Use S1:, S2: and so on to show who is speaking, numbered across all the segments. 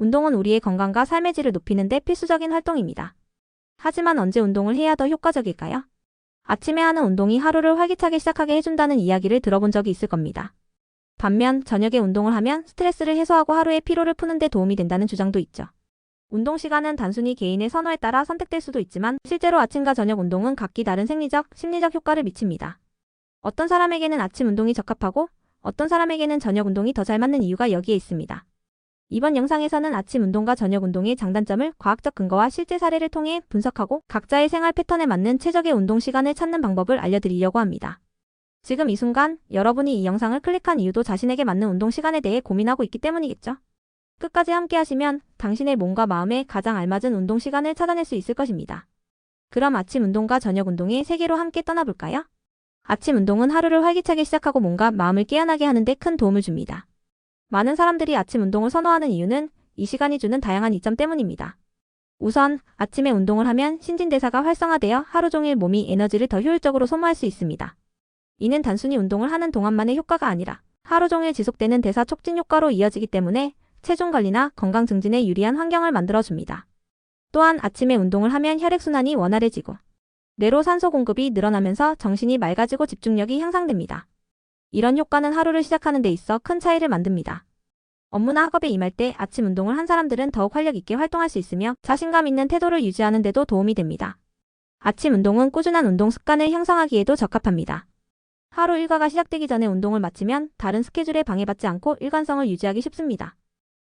S1: 운동은 우리의 건강과 삶의 질을 높이는 데 필수적인 활동입니다. 하지만 언제 운동을 해야 더 효과적일까요? 아침에 하는 운동이 하루를 활기차게 시작하게 해준다는 이야기를 들어본 적이 있을 겁니다. 반면 저녁에 운동을 하면 스트레스를 해소하고 하루의 피로를 푸는 데 도움이 된다는 주장도 있죠. 운동 시간은 단순히 개인의 선호에 따라 선택될 수도 있지만 실제로 아침과 저녁 운동은 각기 다른 생리적, 심리적 효과를 미칩니다. 어떤 사람에게는 아침 운동이 적합하고 어떤 사람에게는 저녁 운동이 더 잘 맞는 이유가 여기에 있습니다. 이번 영상에서는 아침 운동과 저녁 운동의 장단점을 과학적 근거와 실제 사례를 통해 분석하고 각자의 생활 패턴에 맞는 최적의 운동 시간을 찾는 방법을 알려드리려고 합니다. 지금 이 순간 여러분이 이 영상을 클릭한 이유도 자신에게 맞는 운동 시간에 대해 고민하고 있기 때문이겠죠? 끝까지 함께 하시면 당신의 몸과 마음에 가장 알맞은 운동 시간을 찾아낼 수 있을 것입니다. 그럼 아침 운동과 저녁 운동의 세계로 함께 떠나볼까요? 아침 운동은 하루를 활기차게 시작하고 몸과 마음을 깨어나게 하는 데 큰 도움을 줍니다. 많은 사람들이 아침 운동을 선호하는 이유는 이 시간이 주는 다양한 이점 때문입니다. 우선 아침에 운동을 하면 신진대사가 활성화되어 하루 종일 몸이 에너지를 더 효율적으로 소모할 수 있습니다. 이는 단순히 운동을 하는 동안만의 효과가 아니라 하루 종일 지속되는 대사 촉진 효과로 이어지기 때문에 체중 관리나 건강 증진에 유리한 환경을 만들어줍니다. 또한 아침에 운동을 하면 혈액순환이 원활해지고 뇌로 산소 공급이 늘어나면서 정신이 맑아지고 집중력이 향상됩니다. 이런 효과는 하루를 시작하는 데 있어 큰 차이를 만듭니다. 업무나 학업에 임할 때 아침 운동을 한 사람들은 더욱 활력 있게 활동할 수 있으며 자신감 있는 태도를 유지하는 데도 도움이 됩니다. 아침 운동은 꾸준한 운동 습관을 형성하기에도 적합합니다. 하루 일과가 시작되기 전에 운동을 마치면 다른 스케줄에 방해받지 않고 일관성을 유지하기 쉽습니다.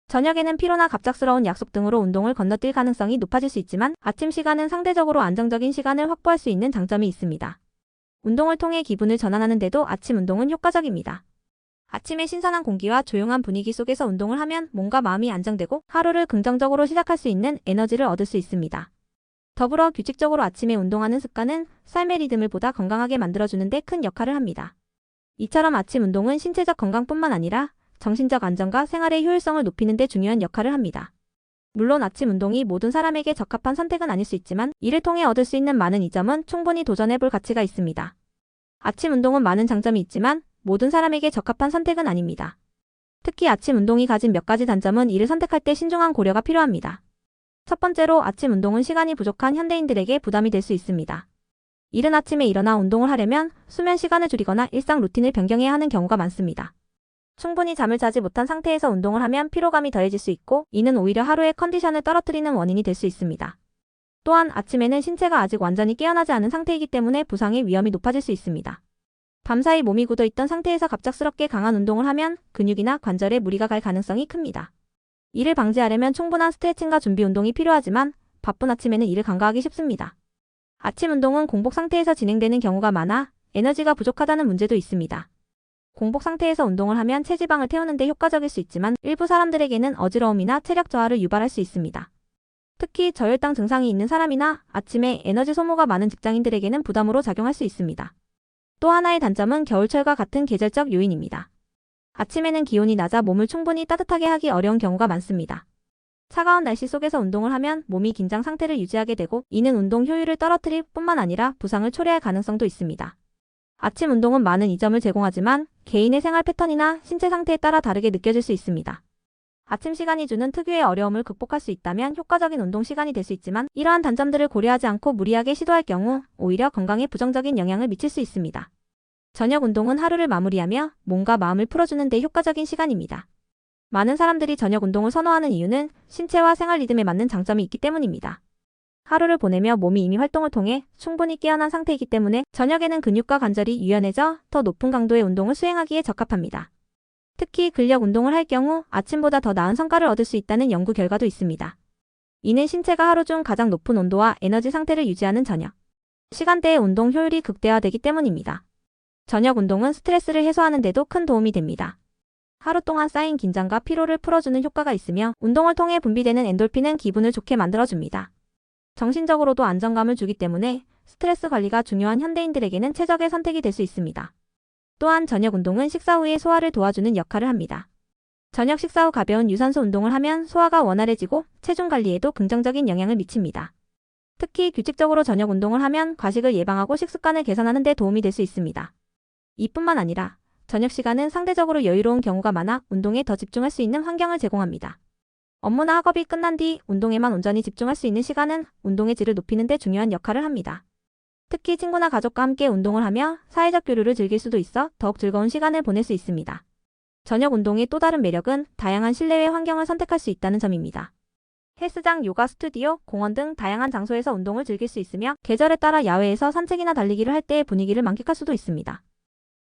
S1: 저녁에는 피로나 갑작스러운 약속 등으로 운동을 건너뛸 가능성이 높아질 수 있지만 아침 시간은 상대적으로 안정적인 시간을 확보할 수 있는 장점이 있습니다. 운동을 통해 기분을 전환하는 데도 아침 운동은 효과적입니다. 아침에 신선한 공기와 조용한 분위기 속에서 운동을 하면 몸과 마음이 안정되고 하루를 긍정적으로 시작할 수 있는 에너지를 얻을 수 있습니다. 더불어 규칙적으로 아침에 운동하는 습관은 삶의 리듬을 보다 건강하게 만들어주는 데 큰 역할을 합니다. 이처럼 아침 운동은 신체적 건강뿐만 아니라 정신적 안정과 생활의 효율성을 높이는 데 중요한 역할을 합니다. 물론 아침 운동이 모든 사람에게 적합한 선택은 아닐 수 있지만 이를 통해 얻을 수 있는 많은 이점은 충분히 도전해볼 가치가 있습니다. 아침 운동은 많은 장점이 있지만 모든 사람에게 적합한 선택은 아닙니다. 특히 아침 운동이 가진 몇 가지 단점은 이를 선택할 때 신중한 고려가 필요합니다. 첫 번째로 아침 운동은 시간이 부족한 현대인들에게 부담이 될 수 있습니다. 이른 아침에 일어나 운동을 하려면 수면 시간을 줄이거나 일상 루틴을 변경해야 하는 경우가 많습니다. 충분히 잠을 자지 못한 상태에서 운동을 하면 피로감이 더해질 수 있고 이는 오히려 하루의 컨디션을 떨어뜨리는 원인이 될 수 있습니다. 또한 아침에는 신체가 아직 완전히 깨어나지 않은 상태이기 때문에 부상의 위험이 높아질 수 있습니다. 밤사이 몸이 굳어있던 상태에서 갑작스럽게 강한 운동을 하면 근육이나 관절에 무리가 갈 가능성이 큽니다. 이를 방지하려면 충분한 스트레칭과 준비 운동이 필요하지만 바쁜 아침에는 이를 간과하기 쉽습니다. 아침 운동은 공복 상태에서 진행되는 경우가 많아 에너지가 부족하다는 문제도 있습니다. 공복 상태에서 운동을 하면 체지방을 태우는 데 효과적일 수 있지만 일부 사람들에게는 어지러움이나 체력 저하를 유발할 수 있습니다. 특히 저혈당 증상이 있는 사람이나 아침에 에너지 소모가 많은 직장인들에게는 부담으로 작용할 수 있습니다. 또 하나의 단점은 겨울철과 같은 계절적 요인입니다. 아침에는 기온이 낮아 몸을 충분히 따뜻하게 하기 어려운 경우가 많습니다. 차가운 날씨 속에서 운동을 하면 몸이 긴장 상태를 유지하게 되고 이는 운동 효율을 떨어뜨릴 뿐만 아니라 부상을 초래할 가능성도 있습니다. 아침 운동은 많은 이점을 제공하지만 개인의 생활 패턴이나 신체 상태에 따라 다르게 느껴질 수 있습니다. 아침 시간이 주는 특유의 어려움을 극복할 수 있다면 효과적인 운동 시간이 될 수 있지만 이러한 단점들을 고려하지 않고 무리하게 시도할 경우 오히려 건강에 부정적인 영향을 미칠 수 있습니다. 저녁 운동은 하루를 마무리하며 몸과 마음을 풀어주는 데 효과적인 시간입니다. 많은 사람들이 저녁 운동을 선호하는 이유는 신체와 생활 리듬에 맞는 장점이 있기 때문입니다. 하루를 보내며 몸이 이미 활동을 통해 충분히 깨어난 상태이기 때문에 저녁에는 근육과 관절이 유연해져 더 높은 강도의 운동을 수행하기에 적합합니다. 특히 근력 운동을 할 경우 아침보다 더 나은 성과를 얻을 수 있다는 연구 결과도 있습니다. 이는 신체가 하루 중 가장 높은 온도와 에너지 상태를 유지하는 저녁 시간대의 운동 효율이 극대화되기 때문입니다. 저녁 운동은 스트레스를 해소하는 데도 큰 도움이 됩니다. 하루 동안 쌓인 긴장과 피로를 풀어주는 효과가 있으며 운동을 통해 분비되는 엔돌핀은 기분을 좋게 만들어줍니다. 정신적으로도 안정감을 주기 때문에 스트레스 관리가 중요한 현대인들에게는 최적의 선택이 될 수 있습니다. 또한 저녁 운동은 식사 후의 소화를 도와주는 역할을 합니다. 저녁 식사 후 가벼운 유산소 운동을 하면 소화가 원활해지고 체중 관리에도 긍정적인 영향을 미칩니다. 특히 규칙적으로 저녁 운동을 하면 과식을 예방하고 식습관을 개선하는 데 도움이 될 수 있습니다. 이뿐만 아니라 저녁 시간은 상대적으로 여유로운 경우가 많아 운동에 더 집중할 수 있는 환경을 제공합니다. 업무나 학업이 끝난 뒤 운동에만 온전히 집중할 수 있는 시간은 운동의 질을 높이는 데 중요한 역할을 합니다. 특히 친구나 가족과 함께 운동을 하며 사회적 교류를 즐길 수도 있어 더욱 즐거운 시간을 보낼 수 있습니다. 저녁 운동의 또 다른 매력은 다양한 실내외 환경을 선택할 수 있다는 점입니다. 헬스장, 요가 스튜디오, 공원 등 다양한 장소에서 운동을 즐길 수 있으며 계절에 따라 야외에서 산책이나 달리기를 할 때의 분위기를 만끽할 수도 있습니다.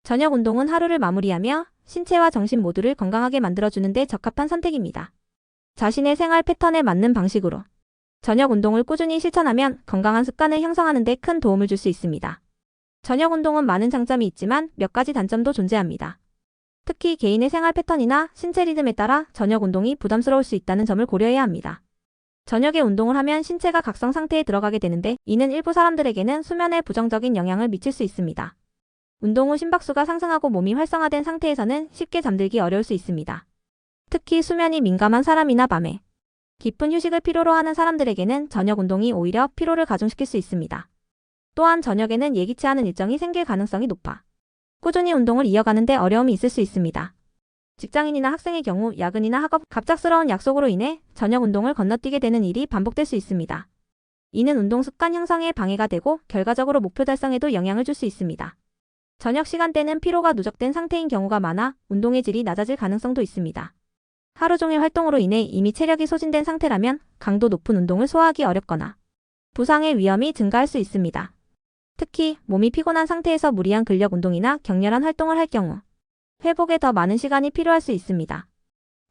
S1: 저녁 운동은 하루를 마무리하며 신체와 정신 모두를 건강하게 만들어주는 데 적합한 선택입니다. 자신의 생활 패턴에 맞는 방식으로 저녁 운동을 꾸준히 실천하면 건강한 습관을 형성하는 데 큰 도움을 줄 수 있습니다. 저녁 운동은 많은 장점이 있지만 몇 가지 단점도 존재합니다. 특히 개인의 생활 패턴이나 신체 리듬에 따라 저녁 운동이 부담스러울 수 있다는 점을 고려해야 합니다. 저녁에 운동을 하면 신체가 각성 상태에 들어가게 되는데 이는 일부 사람들에게는 수면에 부정적인 영향을 미칠 수 있습니다. 운동 후 심박수가 상승하고 몸이 활성화된 상태에서는 쉽게 잠들기 어려울 수 있습니다. 특히 수면이 민감한 사람이나 밤에 깊은 휴식을 필요로 하는 사람들에게는 저녁 운동이 오히려 피로를 가중시킬 수 있습니다. 또한 저녁에는 예기치 않은 일정이 생길 가능성이 높아 꾸준히 운동을 이어가는 데 어려움이 있을 수 있습니다. 직장인이나 학생의 경우 야근이나 학업, 갑작스러운 약속으로 인해 저녁 운동을 건너뛰게 되는 일이 반복될 수 있습니다. 이는 운동 습관 형성에 방해가 되고 결과적으로 목표 달성에도 영향을 줄 수 있습니다. 저녁 시간대는 피로가 누적된 상태인 경우가 많아 운동의 질이 낮아질 가능성도 있습니다. 하루 종일 활동으로 인해 이미 체력이 소진된 상태라면 강도 높은 운동을 소화하기 어렵거나 부상의 위험이 증가할 수 있습니다. 특히 몸이 피곤한 상태에서 무리한 근력 운동이나 격렬한 활동을 할 경우 회복에 더 많은 시간이 필요할 수 있습니다.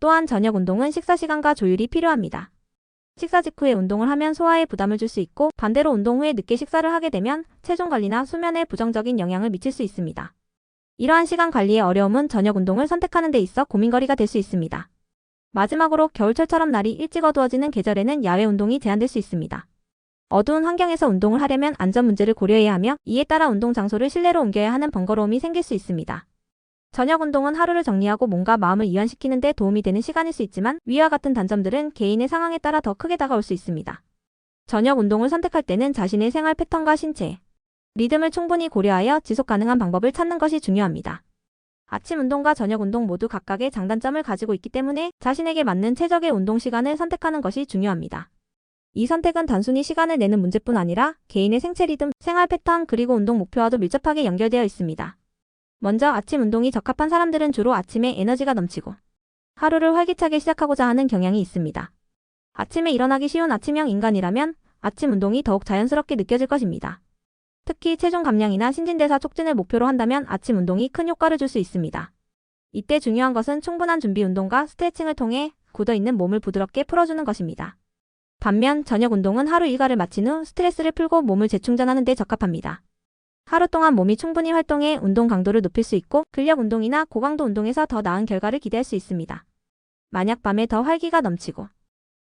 S1: 또한 저녁 운동은 식사 시간과 조율이 필요합니다. 식사 직후에 운동을 하면 소화에 부담을 줄 수 있고 반대로 운동 후에 늦게 식사를 하게 되면 체중 관리나 수면에 부정적인 영향을 미칠 수 있습니다. 이러한 시간 관리의 어려움은 저녁 운동을 선택하는 데 있어 고민거리가 될 수 있습니다. 마지막으로 겨울철처럼 날이 일찍 어두워지는 계절에는 야외 운동이 제한될 수 있습니다. 어두운 환경에서 운동을 하려면 안전 문제를 고려해야 하며 이에 따라 운동 장소를 실내로 옮겨야 하는 번거로움이 생길 수 있습니다. 저녁 운동은 하루를 정리하고 몸과 마음을 이완시키는 데 도움이 되는 시간일 수 있지만 위와 같은 단점들은 개인의 상황에 따라 더 크게 다가올 수 있습니다. 저녁 운동을 선택할 때는 자신의 생활 패턴과 신체, 리듬을 충분히 고려하여 지속 가능한 방법을 찾는 것이 중요합니다. 아침 운동과 저녁 운동 모두 각각의 장단점을 가지고 있기 때문에 자신에게 맞는 최적의 운동 시간을 선택하는 것이 중요합니다. 이 선택은 단순히 시간을 내는 문제뿐 아니라 개인의 생체 리듬, 생활 패턴 그리고 운동 목표와도 밀접하게 연결되어 있습니다. 먼저 아침 운동이 적합한 사람들은 주로 아침에 에너지가 넘치고 하루를 활기차게 시작하고자 하는 경향이 있습니다. 아침에 일어나기 쉬운 아침형 인간이라면 아침 운동이 더욱 자연스럽게 느껴질 것입니다. 특히 체중 감량이나 신진대사 촉진을 목표로 한다면 아침 운동이 큰 효과를 줄 수 있습니다. 이때 중요한 것은 충분한 준비 운동과 스트레칭을 통해 굳어있는 몸을 부드럽게 풀어주는 것입니다. 반면 저녁 운동은 하루 일과를 마친 후 스트레스를 풀고 몸을 재충전하는 데 적합합니다. 하루 동안 몸이 충분히 활동해 운동 강도를 높일 수 있고 근력 운동이나 고강도 운동에서 더 나은 결과를 기대할 수 있습니다. 만약 밤에 더 활기가 넘치고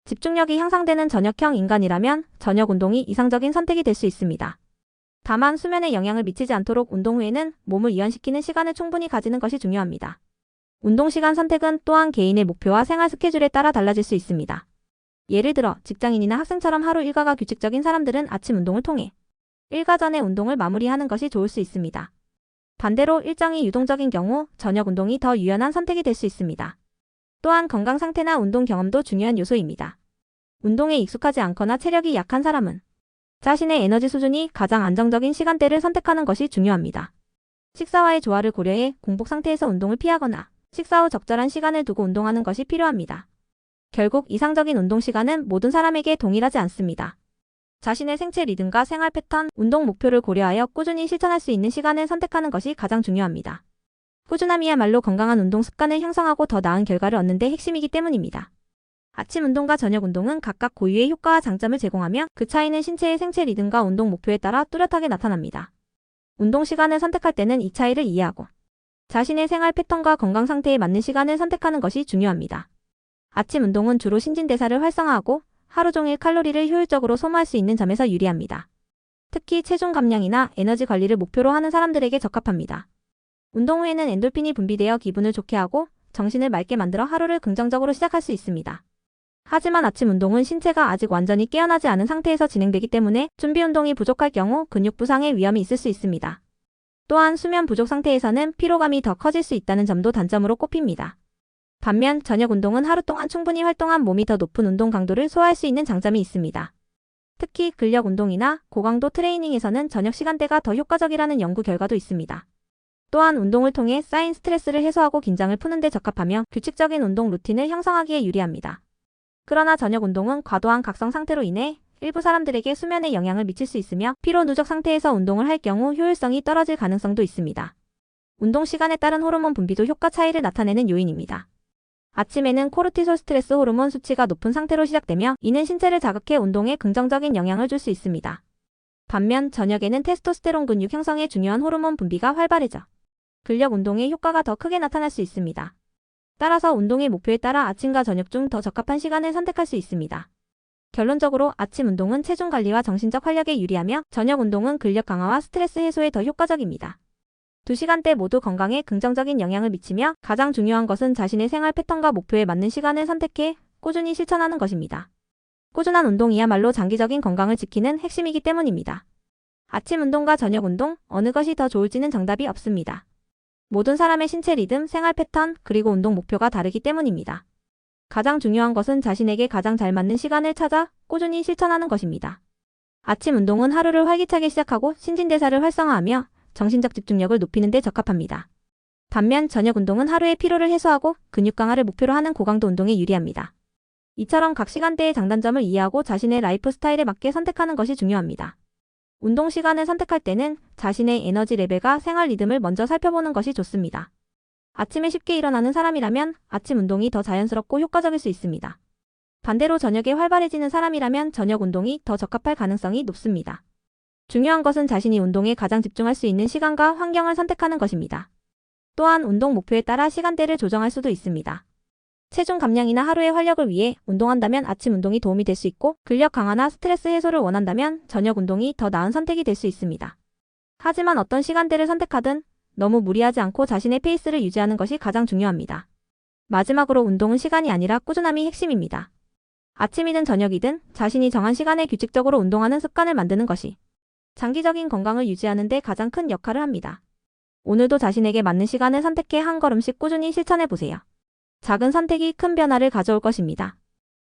S1: 집중력이 향상되는 저녁형 인간이라면 저녁 운동이 이상적인 선택이 될 수 있습니다. 다만 수면에 영향을 미치지 않도록 운동 후에는 몸을 이완시키는 시간을 충분히 가지는 것이 중요합니다. 운동 시간 선택은 또한 개인의 목표와 생활 스케줄에 따라 달라질 수 있습니다. 예를 들어 직장인이나 학생처럼 하루 일과가 규칙적인 사람들은 아침 운동을 통해 일과 전에 운동을 마무리하는 것이 좋을 수 있습니다. 반대로 일정이 유동적인 경우 저녁 운동이 더 유연한 선택이 될 수 있습니다. 또한 건강 상태나 운동 경험도 중요한 요소입니다. 운동에 익숙하지 않거나 체력이 약한 사람은 자신의 에너지 수준이 가장 안정적인 시간대를 선택하는 것이 중요합니다. 식사와의 조화를 고려해 공복 상태에서 운동을 피하거나 식사 후 적절한 시간을 두고 운동하는 것이 필요합니다. 결국 이상적인 운동 시간은 모든 사람에게 동일하지 않습니다. 자신의 생체 리듬과 생활 패턴, 운동 목표를 고려하여 꾸준히 실천할 수 있는 시간을 선택하는 것이 가장 중요합니다. 꾸준함이야말로 건강한 운동 습관을 형성하고 더 나은 결과를 얻는 데 핵심이기 때문입니다. 아침 운동과 저녁 운동은 각각 고유의 효과와 장점을 제공하며 그 차이는 신체의 생체 리듬과 운동 목표에 따라 뚜렷하게 나타납니다. 운동 시간을 선택할 때는 이 차이를 이해하고 자신의 생활 패턴과 건강 상태에 맞는 시간을 선택하는 것이 중요합니다. 아침 운동은 주로 신진대사를 활성화하고 하루 종일 칼로리를 효율적으로 소모할 수 있는 점에서 유리합니다. 특히 체중 감량이나 에너지 관리를 목표로 하는 사람들에게 적합합니다. 운동 후에는 엔돌핀이 분비되어 기분을 좋게 하고 정신을 맑게 만들어 하루를 긍정적으로 시작할 수 있습니다. 하지만 아침 운동은 신체가 아직 완전히 깨어나지 않은 상태에서 진행되기 때문에 준비 운동이 부족할 경우 근육 부상의 위험이 있을 수 있습니다. 또한 수면 부족 상태에서는 피로감이 더 커질 수 있다는 점도 단점으로 꼽힙니다. 반면 저녁 운동은 하루 동안 충분히 활동한 몸이 더 높은 운동 강도를 소화할 수 있는 장점이 있습니다. 특히 근력 운동이나 고강도 트레이닝에서는 저녁 시간대가 더 효과적이라는 연구 결과도 있습니다. 또한 운동을 통해 쌓인 스트레스를 해소하고 긴장을 푸는 데 적합하며 규칙적인 운동 루틴을 형성하기에 유리합니다. 그러나 저녁 운동은 과도한 각성 상태로 인해 일부 사람들에게 수면에 영향을 미칠 수 있으며 피로 누적 상태에서 운동을 할 경우 효율성이 떨어질 가능성도 있습니다. 운동 시간에 따른 호르몬 분비도 효과 차이를 나타내는 요인입니다. 아침에는 코르티솔 스트레스 호르몬 수치가 높은 상태로 시작되며 이는 신체를 자극해 운동에 긍정적인 영향을 줄 수 있습니다. 반면 저녁에는 테스토스테론 근육 형성에 중요한 호르몬 분비가 활발해져 근력 운동의 효과가 더 크게 나타날 수 있습니다. 따라서 운동의 목표에 따라 아침과 저녁 중 더 적합한 시간을 선택할 수 있습니다. 결론적으로 아침 운동은 체중 관리와 정신적 활력에 유리하며 저녁 운동은 근력 강화와 스트레스 해소에 더 효과적입니다. 두 시간대 모두 건강에 긍정적인 영향을 미치며 가장 중요한 것은 자신의 생활 패턴과 목표에 맞는 시간을 선택해 꾸준히 실천하는 것입니다. 꾸준한 운동이야말로 장기적인 건강을 지키는 핵심이기 때문입니다. 아침 운동과 저녁 운동, 어느 것이 더 좋을지는 정답이 없습니다. 모든 사람의 신체 리듬, 생활 패턴, 그리고 운동 목표가 다르기 때문입니다. 가장 중요한 것은 자신에게 가장 잘 맞는 시간을 찾아 꾸준히 실천하는 것입니다. 아침 운동은 하루를 활기차게 시작하고 신진대사를 활성화하며 정신적 집중력을 높이는 데 적합합니다. 반면 저녁 운동은 하루의 피로를 해소하고 근육 강화를 목표로 하는 고강도 운동에 유리합니다. 이처럼 각 시간대의 장단점을 이해하고 자신의 라이프 스타일에 맞게 선택하는 것이 중요합니다. 운동 시간을 선택할 때는 자신의 에너지 레벨과 생활 리듬을 먼저 살펴보는 것이 좋습니다. 아침에 쉽게 일어나는 사람이라면 아침 운동이 더 자연스럽고 효과적일 수 있습니다. 반대로 저녁에 활발해지는 사람이라면 저녁 운동이 더 적합할 가능성이 높습니다. 중요한 것은 자신이 운동에 가장 집중할 수 있는 시간과 환경을 선택하는 것입니다. 또한 운동 목표에 따라 시간대를 조정할 수도 있습니다. 체중 감량이나 하루의 활력을 위해 운동한다면 아침 운동이 도움이 될 수 있고 근력 강화나 스트레스 해소를 원한다면 저녁 운동이 더 나은 선택이 될 수 있습니다. 하지만 어떤 시간대를 선택하든 너무 무리하지 않고 자신의 페이스를 유지하는 것이 가장 중요합니다. 마지막으로 운동은 시간이 아니라 꾸준함이 핵심입니다. 아침이든 저녁이든 자신이 정한 시간에 규칙적으로 운동하는 습관을 만드는 것이 장기적인 건강을 유지하는 데 가장 큰 역할을 합니다. 오늘도 자신에게 맞는 시간을 선택해 한 걸음씩 꾸준히 실천해 보세요. 작은 선택이 큰 변화를 가져올 것입니다.